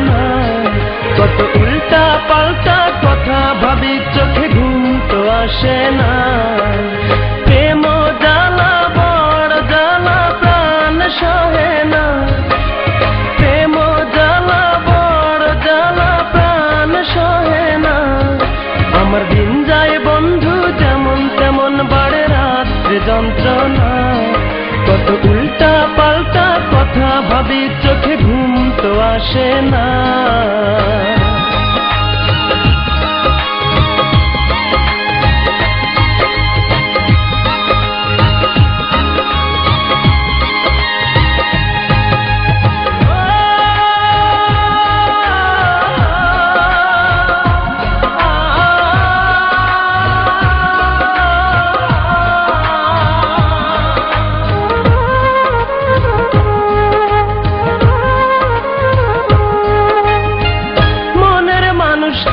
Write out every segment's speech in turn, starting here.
না। কত উল্টা পাল্টা কথা ভাবি, চোখে ঘুম তো আসে না। প্রেম জ্বালা বড় জ্বালা, প্রাণ সহে না। প্রেম জ্বালা বড় জ্বালা, প্রাণ সহে না। আমার দিন যায় বন্ধু যেমন তেমন, বাড়ে রাত্রে যন্ত্রণা। কত উল্টা পাল্টা কথা ভাবি, চোখে ঘুম তো আসে না।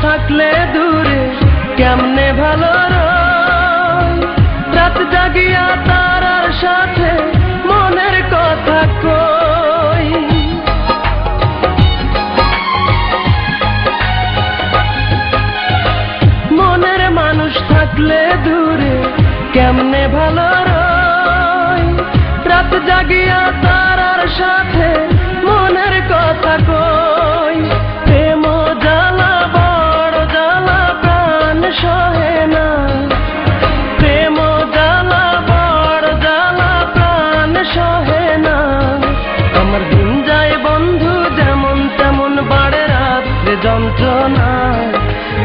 থাকলে দূরে কেমনে ভালো রয়, রাত জাগিয়া তারার সাথে মনের কথা কই। মনের মানুষ থাকলে দূরে কেমনে ভালো রয়, রাত জাগিয়া তারার সাথে মনের কথা কই। প্রেম জ্বালা বড় জ্বালা, প্রাণ সহে না। প্রেম জ্বালা বড় জ্বালা, প্রাণ সহে না। আমার দিন যায় বন্ধু যেমন তেমন, বাড়ে রাত্রে যন্ত্রণা।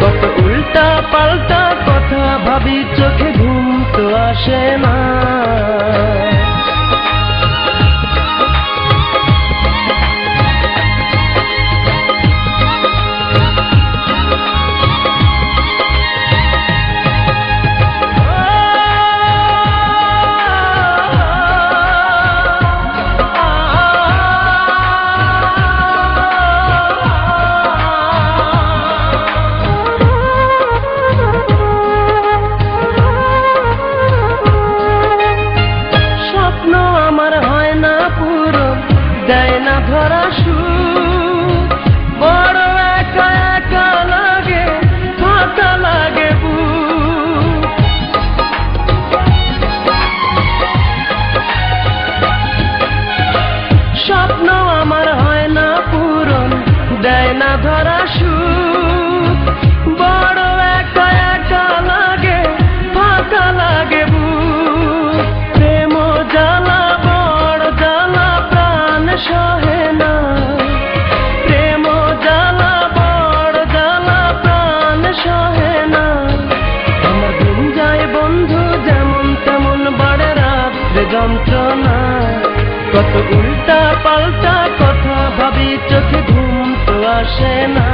কত উল্টা পাল্টা কথা ভাবি, চোখে ঘুম তো আসে না। দেয় না ধরা সুখ, বড় একা একা লাগে, ফাঁকা লাগে বুক। স্বপ্ন আমার হয় না পূরণ, দেয় না ধরা সুখ, বড় একা একা লাগে, ফাঁকা লাগে বুক। প্রেম জ্বালা বড় জ্বালা, প্রাণ সহে না। প্রেম জ্বালা বড় জ্বালা, প্রাণ সহে না। আমার দিন যায় বন্ধু যেমন তেমন, বাড়ে রাত্রে যন্ত্রণা। কত উল্টা পাল্টা কথা ভাবি, চোখে ঘুম তো আসে না।